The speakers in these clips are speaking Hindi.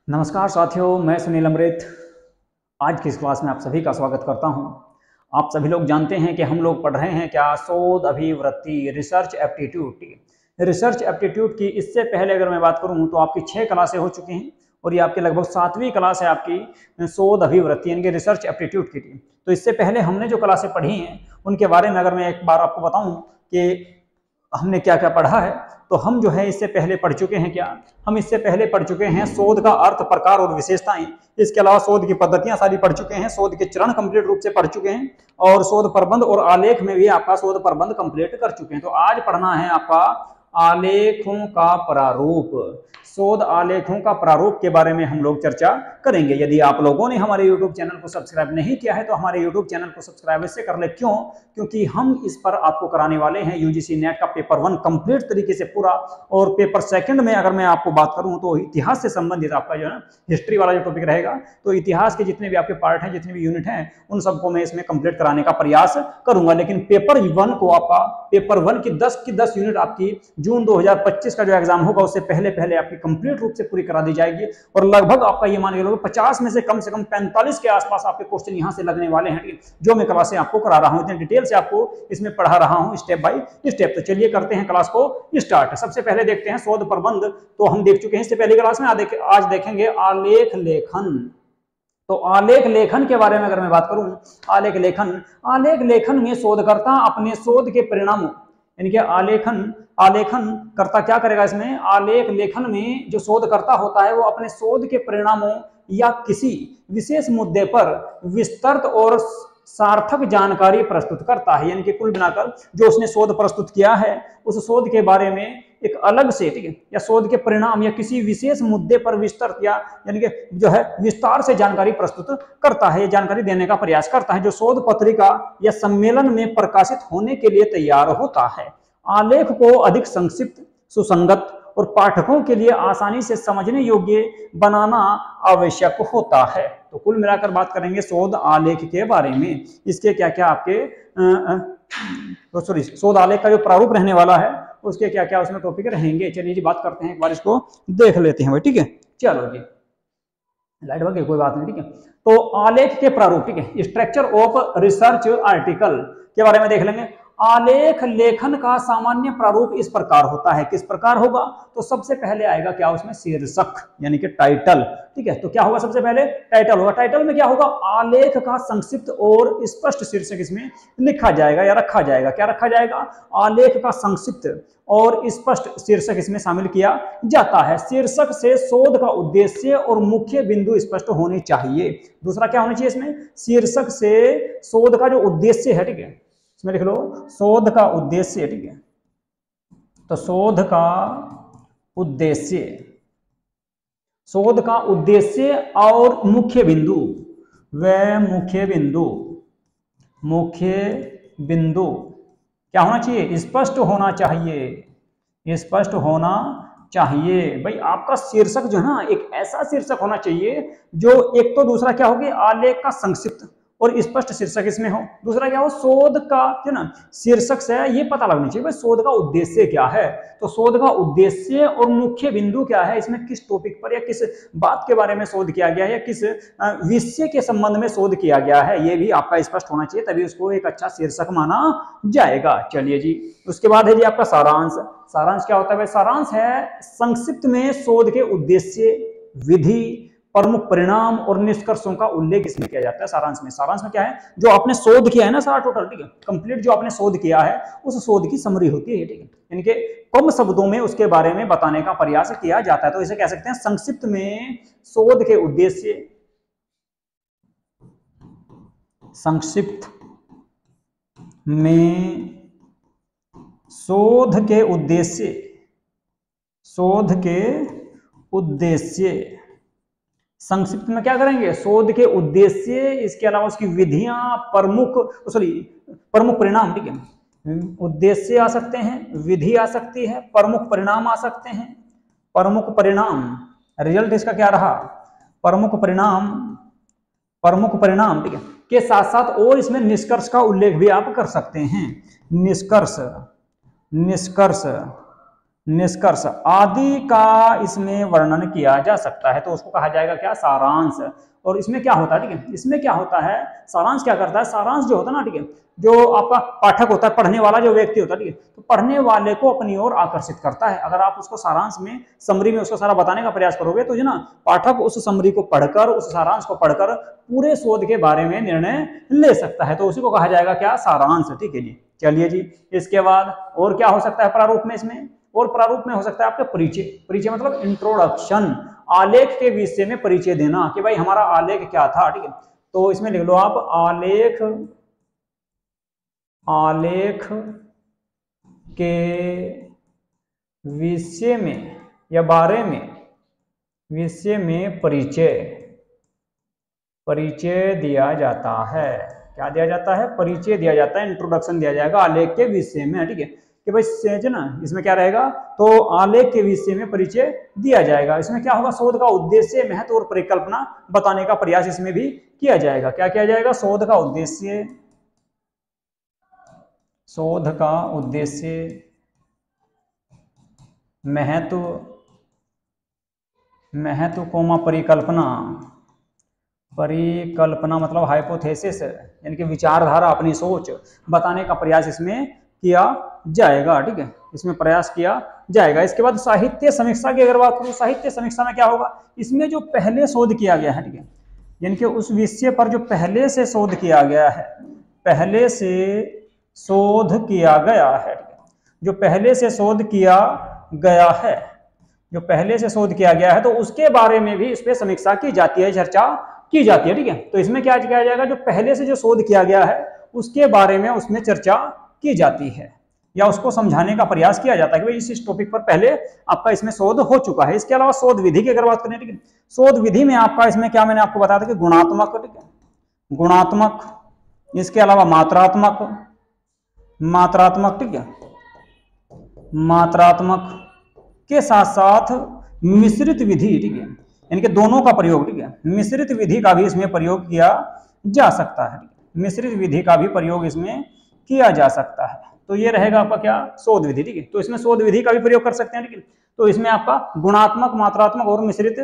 नमस्कार साथियों, मैं सुनील अमृत। आज की इस क्लास में आप सभी का स्वागत करता हूं। आप सभी लोग जानते हैं कि हम लोग पढ़ रहे हैं क्या, शोध अभिवृत्ति, रिसर्च एप्टीट्यूड। रिसर्च एप्टीट्यूड की इससे पहले अगर मैं बात करूं तो आपकी 6 क्लासें हो चुकी हैं और ये आपकी लगभग 7वीं क्लास है आपकी शोध अभिवृत्ति यानी कि रिसर्च एप्टीट्यूड की। तो इससे पहले हमने जो क्लासें पढ़ी हैं उनके बारे में अगर मैं एक बार आपको बताऊं कि हमने क्या क्या पढ़ा है, तो हम जो है इससे पहले पढ़ चुके हैं क्या, हम इससे पहले पढ़ चुके हैं शोध का अर्थ, प्रकार और विशेषताएं। इसके अलावा शोध की पद्धतियां सारी पढ़ चुके हैं, शोध के चरण कंप्लीट रूप से पढ़ चुके हैं और शोध प्रबंध और आलेख में भी आपका शोध प्रबंध कंप्लीट कर चुके हैं। तो आज पढ़ना है आपका आलेखों का प्रारूप। शोध आलेखों का प्रारूप के बारे में हम लोग चर्चा करेंगे। यदि आप लोगों ने हमारे YouTube चैनल को सब्सक्राइब नहीं किया है तो हमारे YouTube चैनल को सब्सक्राइब इससे कर ले। क्यों? क्योंकि हम इस पर आपको कराने वाले हैं यूजीसी नेट का पेपर 1 कंप्लीट तरीके से पूरा, और पेपर 2 में अगर मैं आपको बात करूं तो इतिहास से संबंधित आपका जो है हिस्ट्री वाला जो टॉपिक रहेगा, तो इतिहास के जितने भी आपके पार्ट हैं, जितने भी यूनिट हैं, उन सबको मैं इसमें कंप्लीट कराने का प्रयास करूंगा। लेकिन पेपर 1 को आपका पेपर 1 की 10 यूनिट आपकी जून 2025 का जो एग्जाम होगा उससे पहले आपकी कंप्लीट रूप से पूरी करा दी जाएगी और लगभग आपका ये मान के चलो 50 में से कम 45 के आसपास आपके क्वेश्चन यहां से लगने वाले हैं, जो मैं क्लासें आपको करा रहा हूं, इतने डिटेल से आपको इसमें पढ़ा रहा हूं स्टेप बाय स्टेप। तो चलिए करते हैं क्लास को स्टार्ट। सबसे पहले देखते हैं शोध प्रबंध, तो हम देख चुके हैं इससे पहले क्लास में। आज देखेंगे आलेख लेखन। तो आलेख लेखन के बारे में अगर मैं बात करूं, आलेख लेखन में शोधकर्ता अपने शोध के परिणामों यानी कि आलेखन करता क्या करेगा इसमें, आलेख लेखन में जो शोधकर्ता होता है वो अपने शोध के परिणामों या किसी विशेष मुद्दे पर विस्तृत और सार्थक जानकारी प्रस्तुत करता है। यानी कि कुल मिलाकर जो उसने शोध प्रस्तुत किया है उस शोध के बारे में एक अलग से, ठीक है, या शोध के परिणाम या किसी विशेष मुद्दे पर विस्तृत यानी कि जो है विस्तार से जानकारी प्रस्तुत करता है, जानकारी देने का प्रयास करता है, जो शोध पत्रिका या सम्मेलन में प्रकाशित होने के लिए तैयार होता है। आलेख को अधिक संक्षिप्त, सुसंगत और पाठकों के लिए आसानी से समझने योग्य बनाना आवश्यक होता है। तो कुल मिलाकर बात करेंगे शोध आलेख के बारे में, इसके क्या क्या आपके शोध आलेख का जो प्रारूप रहने वाला है उसके क्या क्या उसमें टॉपिक रहेंगे। चलिए जी बात करते हैं, एक बार इसको देख लेते हैं भाई, ठीक है। चलो जी, लाइट भाग गई, कोई बात नहीं, ठीक है। तो आलेख के प्रारूप, ठीक है, स्ट्रक्चर ऑफ रिसर्च आर्टिकल के बारे में देख लेंगे। आलेख लेखन का सामान्य प्रारूप इस प्रकार होता है। किस प्रकार होगा? तो सबसे पहले आएगा क्या उसमें, शीर्षक यानी कि टाइटल, ठीक है। तो क्या होगा, सबसे पहले टाइटल होगा। टाइटल में क्या होगा, आलेख का संक्षिप्त और स्पष्ट शीर्षक इसमें लिखा जाएगा या रखा जाएगा। क्या रखा जाएगा? आलेख का संक्षिप्त और स्पष्ट शीर्षक इसमें शामिल किया जाता है। शीर्षक से शोध का उद्देश्य और मुख्य बिंदु स्पष्ट होने चाहिए। दूसरा क्या होना चाहिए इसमें, शीर्षक से शोध का जो उद्देश्य है, ठीक है, इसमें लिख लो शोध का उद्देश्य, ठीक है। तो शोध का उद्देश्य और मुख्य बिंदु, वह मुख्य बिंदु क्या होना चाहिए, स्पष्ट होना चाहिए। भाई आपका शीर्षक जो है ना, एक ऐसा शीर्षक होना चाहिए जो, एक तो दूसरा क्या होगी, आलेख का संक्षिप्त और स्पष्ट शीर्षक इसमें हो। दूसरा क्या हो, शोध का जो ना शीर्षक से ये पता लगना चाहिए भाई शोध का उद्देश्य क्या है। तो शोध का उद्देश्य और मुख्य बिंदु क्या है, इसमें किस टॉपिक पर या किस बात के बारे में शोध किया गया है या किस विषय के संबंध में शोध किया गया है, ये भी आपका स्पष्ट होना चाहिए, तभी उसको एक अच्छा शीर्षक माना जाएगा। चलिए जी, उसके बाद है जी आपका सारांश। सारांश क्या होता है? सारांश है संक्षिप्त में शोध के उद्देश्य, विधि, प्रमुख परिणाम और निष्कर्षों का उल्लेख इसमें किया जाता है सारांश में। सारांश में क्या है, जो आपने शोध किया है ना सारा टोटल, ठीक है, कंप्लीट जो आपने शोध किया है उस शोध की समरी होती है, ठीक है, यानी कि कम शब्दों में उसके बारे में बताने का प्रयास किया जाता है। तो इसे कह सकते हैं संक्षिप्त में शोध के उद्देश्य, संक्षिप्त में शोध के उद्देश्य, संक्षिप्त में क्या करेंगे, शोध के उद्देश्य, इसके अलावा उसकी विधियां, प्रमुख परिणाम, ठीक है, उद्देश्य आ सकते हैं, विधि आ सकती है, प्रमुख परिणाम आ सकते हैं। प्रमुख परिणाम, रिजल्ट इसका क्या रहा, प्रमुख परिणाम, ठीक है, के साथ साथ और इसमें निष्कर्ष का उल्लेख भी आप कर सकते हैं। निष्कर्ष निष्कर्ष आदि का इसमें वर्णन किया जा सकता है, तो उसको कहा जाएगा क्या, सारांश। और इसमें क्या होता है, ठीक है, इसमें क्या होता है, सारांश क्या करता है, सारांश जो होता है ना, ठीक है, जो आपका पाठक होता है, पढ़ने वाला जो व्यक्ति होता है, ठीक है, तो पढ़ने वाले को अपनी ओर आकर्षित करता है। अगर आप उसको सारांश में, समरी में उसको सारा बताने का प्रयास करोगे तो जो ना पाठक उस समरी को पढ़कर, उस सारांश को पढ़कर पूरे शोध के बारे में निर्णय ले सकता है, तो उसी को कहा जाएगा क्या, सारांश। ठीक है जी, चलिए जी, इसके बाद और क्या हो सकता है प्रारूप में, इसमें और प्रारूप में हो सकता है आपका परिचय। परिचय मतलब इंट्रोडक्शन, आलेख के विषय में परिचय देना कि भाई हमारा आलेख क्या था, ठीक है, तो इसमें लिख लो आप आलेख, आलेख के विषय में या बारे में, विषय में परिचय, परिचय दिया जाता है। क्या दिया जाता है, परिचय दिया जाता है, इंट्रोडक्शन दिया जाएगा आलेख के विषय में, ठीक है, कि भाई जो ना इसमें क्या रहेगा, तो आलेख के विषय में परिचय दिया जाएगा। इसमें क्या होगा, शोध का उद्देश्य, महत्व और परिकल्पना बताने का प्रयास इसमें भी किया जाएगा। क्या किया जाएगा, शोध का उद्देश्य, शोध का उद्देश्य, महत्व, महत्व कोमा परिकल्पना, परिकल्पना मतलब हाइपोथेसिस, यानी कि विचारधारा, अपनी सोच बताने का प्रयास इसमें किया जाएगा। ठीक है, इसमें प्रयास किया जाएगा। इसके बाद साहित्य समीक्षा की अगर बात करूं, साहित्य समीक्षा में क्या होगा, इसमें जो पहले शोध किया गया है, ठीक है, यानी कि उस विषय पर जो पहले से शोध किया गया है, पहले से शोध किया गया है, जो पहले से शोध किया गया है, जो पहले से शोध किया गया है, तो उसके बारे में भी इस पर समीक्षा की जाती है, चर्चा की जाती है। ठीक है, तो इसमें क्या किया जाएगा, जो पहले से जो शोध किया गया है उसके बारे में उसमें चर्चा की जाती है या उसको समझाने का प्रयास किया जाता है कि भाई इस टॉपिक पर पहले आपका इसमें शोध हो चुका है। इसके अलावा शोध विधि की अगर बात करें, ठीक है, शोध विधि में आपका इसमें क्या, मैंने आपको बताया था कि गुणात्मक, ठीक है, गुणात्मक, इसके अलावा मात्रात्मक, मात्रात्मक, ठीक है, मात्रात्मक के साथ साथ मिश्रित विधि, ठीक है, यानी कि दोनों का प्रयोग, ठीक है, मिश्रित विधि का भी इसमें प्रयोग किया जा सकता है, मिश्रित विधि का भी प्रयोग इसमें किया जा सकता है। तो ये रहेगा आपका क्या, शोध विधि। ठीक है, तो इसमें शोध विधि का भी प्रयोग कर सकते हैं। ठीक है, तो इसमें आपका गुणात्मक, मात्रात्मक और मिश्रित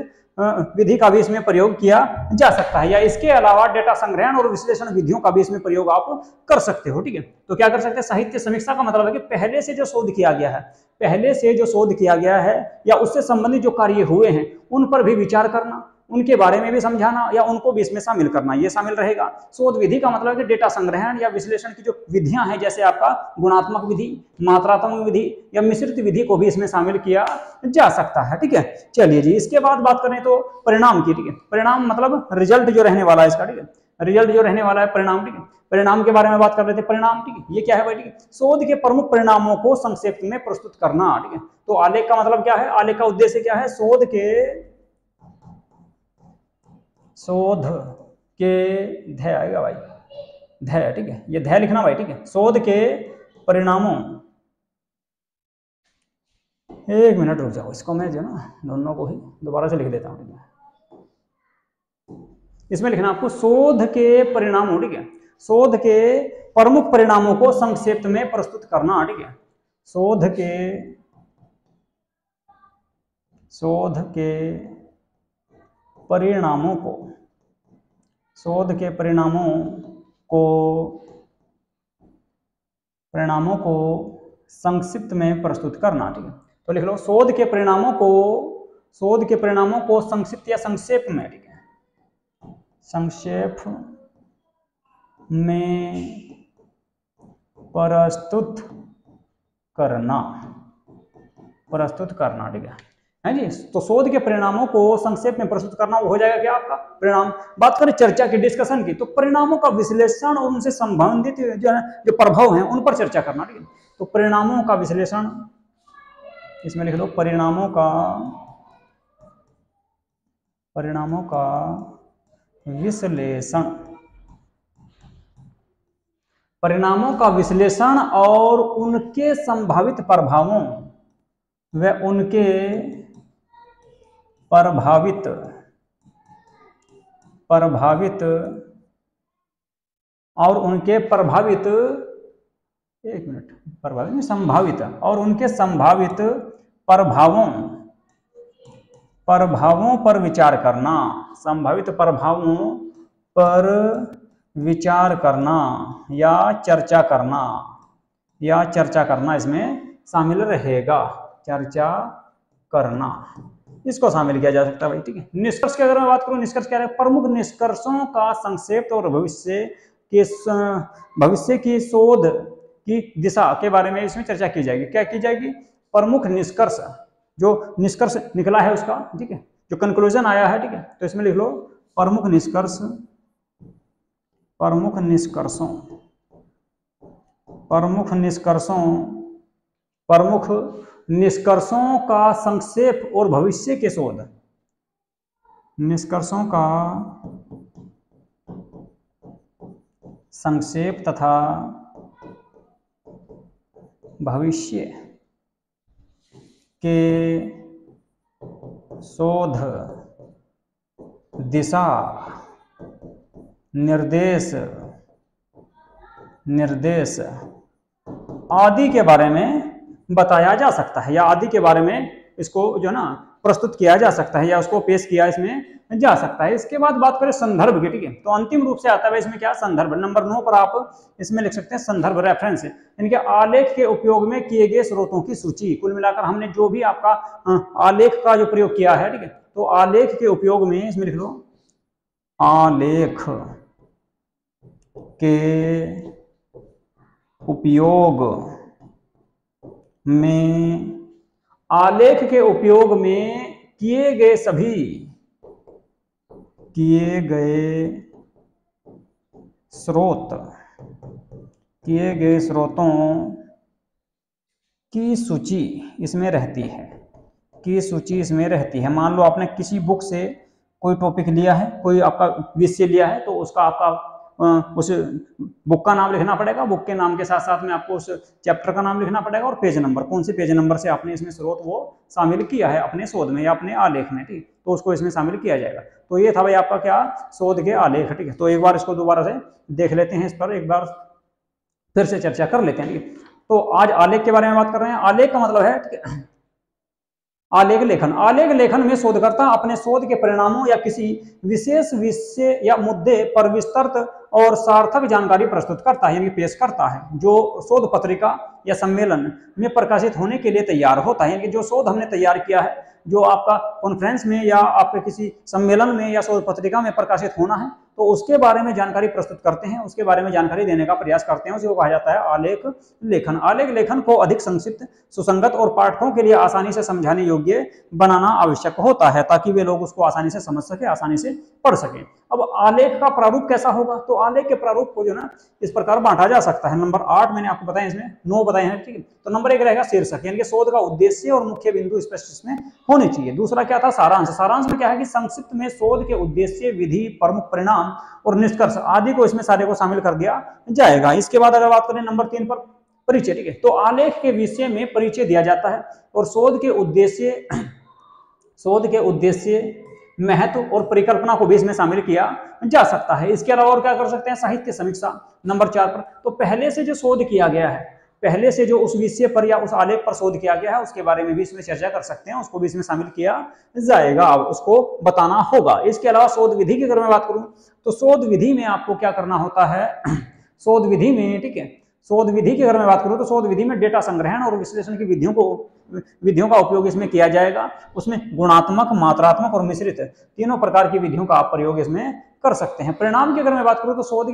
विधि का भी इसमें प्रयोग किया जा सकता है, या इसके अलावा डेटा संग्रहण और विश्लेषण विधियों का भी इसमें प्रयोग आप कर सकते हो। ठीक है, तो क्या कर सकते हैं, साहित्य समीक्षा का मतलब है कि पहले से जो शोध किया गया है, पहले से जो शोध किया गया है या उससे संबंधित जो कार्य हुए हैं उन पर भी विचार करना, उनके बारे में भी समझाना या उनको भी इसमें शामिल करना, ये शामिल रहेगा। शोध विधि का मतलब है कि डेटा संग्रहण या विश्लेषण की जो विधियां हैं, जैसे आपका गुणात्मक विधि, मात्रात्मक विधि या मिश्रित विधि को भी इसमें शामिल किया जा सकता है। ठीक है, चलिए जी, इसके बाद बात करें तो परिणाम की। ठीक है, परिणाम मतलब रिजल्ट जो रहने वाला है इसका, ठीक है, रिजल्ट जो रहने वाला है परिणाम। ठीक है, परिणाम के बारे में बात कर रहे थे। परिणाम, ठीक है, ये क्या है भाई, ठीक है, शोध के प्रमुख परिणामों को संक्षेप में प्रस्तुत करना। ठीक है, तो आलेख का मतलब क्या है, आलेख का उद्देश्य क्या है, शोध के ध्यय आएगा भाई, ध्यय, ठीक है, ये ध्यय लिखना भाई। ठीक है, शोध के परिणामों, एक मिनट रुक जाओ, इसको मैं जो ना दोनों को ही दोबारा से लिख देता हूँ। इसमें लिखना आपको शोध के परिणामों, ठीक है, शोध के प्रमुख परिणामों को संक्षेप में प्रस्तुत करना। ठीक है, शोध के परिणामों को, शोध के परिणामों को संक्षिप्त में प्रस्तुत करना। ठीक है, तो लिख लो शोध के परिणामों को संक्षिप्त या संक्षेप में, ठीक है, संक्षेप में प्रस्तुत करना। ठीक है जी, तो शोध के परिणामों को संक्षेप में प्रस्तुत करना, वो हो जाएगा क्या आपका परिणाम। बात करें चर्चा की, डिस्कशन की, तो परिणामों का विश्लेषण और उनसे संबंधित जो प्रभाव हैं उन पर चर्चा करना। ठीक है, तो परिणामों का विश्लेषण, इसमें लिख लो परिणामों का विश्लेषण, परिणामों का विश्लेषण और उनके संभावित प्रभावों व उनके प्रभावित और उनके संभावित और उनके संभावित प्रभावों पर विचार करना, संभावित प्रभावों पर विचार करना या चर्चा करना इसमें शामिल रहेगा। चर्चा करना इसको शामिल किया जा सकता है भाई, ठीक है। निष्कर्ष की अगर मैं बात करूं, निष्कर्ष क्या है? प्रमुख निष्कर्षों का संक्षेप और भविष्य की शोध की दिशा के बारे में इसमें चर्चा की जाएगी। क्या की जाएगी? प्रमुख निष्कर्ष, जो निष्कर्ष निकला है उसका, ठीक है, जो कंक्लूजन आया है, ठीक है, तो इसमें लिख लो प्रमुख निष्कर्षों का संक्षेप और भविष्य के शोध, निष्कर्षों का संक्षेप तथा भविष्य के शोध दिशा निर्देश आदि के बारे में बताया जा सकता है, या आदि के बारे में इसको जो ना प्रस्तुत किया जा सकता है, या उसको पेश किया इसमें जा सकता है। इसके बाद बात करें संदर्भ की, ठीक है, तो अंतिम रूप से आता है इसमें क्या? संदर्भ। नंबर 9 पर आप इसमें लिख सकते हैं संदर्भ, रेफरेंस, यानी कि आलेख के उपयोग में किए गए स्रोतों की सूची। कुल मिलाकर हमने जो भी आपका आलेख का जो प्रयोग किया है, ठीक है, तो आलेख के उपयोग में इसमें लिख लो आलेख के उपयोग में किए गए स्रोतों की सूची इसमें रहती है। मान लो आपने किसी बुक से कोई टॉपिक लिया है, कोई आपका विषय लिया है, तो उसका आपका उस बुक का नाम लिखना पड़ेगा, बुक के नाम के साथ साथ में आपको उस चैप्टर का नाम लिखना पड़ेगा, और पेज नंबर, कौन से पेज नंबर से आपने इसमें स्रोत वो शामिल किया है अपने शोध में या अपने आलेख में, ठीक, तो उसको इसमें शामिल किया जाएगा। तो ये था भाई आपका क्या? शोध के आलेख, ठीक है। तो एक बार इसको दोबारा से देख लेते हैं, इस पर एक बार फिर से चर्चा कर लेते हैं, ठीक है। तो आज आलेख के बारे में बात कर रहे हैं। आलेख का मतलब है, ठीक है, आलेख लेखन में शोधकर्ता अपने शोध के परिणामों या किसी विशेष विषय या मुद्दे पर विस्तृत और सार्थक जानकारी प्रस्तुत करता है, यानी पेश करता है, जो शोध पत्रिका या सम्मेलन में प्रकाशित होने के लिए तैयार होता है। यानी जो शोध हमने तैयार किया है, जो आपका कॉन्फ्रेंस में या आपके किसी सम्मेलन में या शोध पत्रिका में प्रकाशित होना है, तो उसके बारे में जानकारी प्रस्तुत करते हैं, उसके बारे में जानकारी देने का प्रयास करते हैं, उसी को कहा जाता है आलेख लेखन। आलेख लेखन को अधिक संक्षिप्त, सुसंगत और पाठकों के लिए आसानी से समझाने योग्य बनाना आवश्यक होता है, ताकि वे लोग उसको आसानी से समझ सके, आसानी से पढ़ सके। अब आलेख का प्रारूप कैसा होगा? तो आलेख के प्रारूप को जो ना इस प्रकार बांटा जा सकता है। नंबर 8 मैंने आपको बताया, इसमें 9 बताए हैं, ठीक है। तो नंबर 1 रहेगा शीर्षक, यानी कि शोध का उद्देश्य और मुख्य बिंदु स्पष्ट इसमें होने चाहिए। दूसरा क्या था? सारांश। सारांश में क्या है कि संक्षिप्त में शोध के उद्देश्य, विधि, प्रमुख परिणाम और निष्कर्ष आदि को इसमें सारे को शामिल कर दिया जाएगा। इसके बाद अगर बात करें नंबर 3 पर परिचय, ठीक है, तो आलेख के विषय में परिचय दिया जाता है और शोध के उद्देश्य महत्व और परिकल्पना को भी इसमें शामिल किया जा सकता है। इसके अलावा और क्या कर सकते हैं? साहित्य समीक्षा नंबर 4 पर, तो पहले से जो शोध किया गया है, पहले से जो उस विषय पर या उस आलेख पर शोध किया गया है, उसके बारे में भी इसमें चर्चा कर सकते हैं, उसको भी इसमें शामिल किया जाएगा, अब उसको बताना होगा। इसके अलावा शोध विधि की अगर मैं बात करूं, तो शोध विधि में आपको क्या करना होता है? शोध विधि में, ठीक है, शोध विधि की अगर मैं बात करूं, तो शोध विधि में डेटा संग्रहण और विश्लेषण की विधियों का उपयोग इसमें किया जाएगा। उसमें गुणात्मक, मात्रात्मक और मिश्रित तीनों प्रकार की विधियों का आप प्रयोग इसमें कर सकते हैं। परिणाम की अगर मैं बात करूं, तो शोध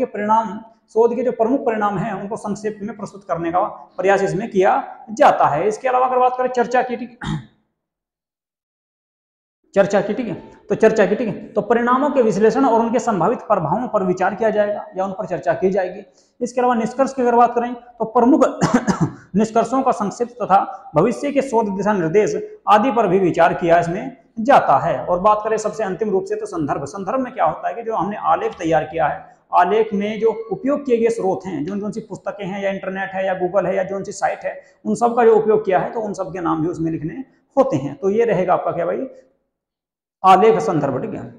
के जो प्रमुख परिणाम हैं, उनको संक्षेप में प्रस्तुत करने का प्रयास इसमें किया जाता है। इसके अलावा अगर बात करें चर्चा की, ठीक है, तो परिणामों के विश्लेषण और उनके संभावित प्रभावों पर विचार किया जाएगा या उन पर चर्चा की जाएगी। इसके अलावा निष्कर्ष की अगर बात करें, तो प्रमुख निष्कर्षों का संक्षिप्त तथा भविष्य के शोध दिशा निर्देश आदि पर भी विचार किया इसमें जाता है। और बात करें सबसे अंतिम रूप से, तो संदर्भ में क्या होता है कि जो हमने आलेख तैयार किया है, आलेख में जो उपयोग किए गए स्रोत हैं, जो सी पुस्तकें हैं या इंटरनेट है या गूगल है या जो सी साइट है, उन सब का जो उपयोग किया है, तो उन सब के नाम भी उसमें लिखने होते हैं। तो ये रहेगा आपका क्या भाई? आलेख संदर्भ, ठीक है,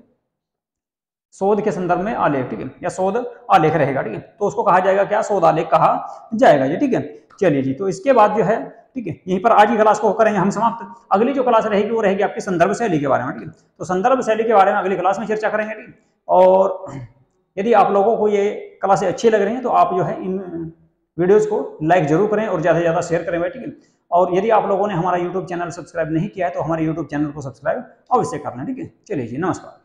शोध के संदर्भ में आलेख, ठीक है, या शोध आलेख रहेगा, ठीक है, तो उसको कहा जाएगा क्या? शोध आलेख कहा जाएगा ये, ठीक है। चलिए जी, तो इसके बाद जो है, ठीक है। यहीं पर आज की क्लास को करेंगे हम समाप्त। अगली जो क्लास रहेगी वो रहेगी आपकी संदर्भ शैली के बारे में, ठीक है। तो संदर्भ शैली के बारे में अगली क्लास में चर्चा करेंगे, ठीक है। और यदि आप लोगों को ये क्लासें अच्छी लग रही हैं तो आप जो है इन वीडियोस को लाइक जरूर करें और ज़्यादा से ज़्यादा शेयर करें, ठीक है। और यदि आप लोगों ने हमारा यूट्यूब चैनल सब्सक्राइब नहीं किया है तो हमारे यूट्यूब चैनल को सब्सक्राइब अवश्य करना, ठीक है। चलिए जी, नमस्कार।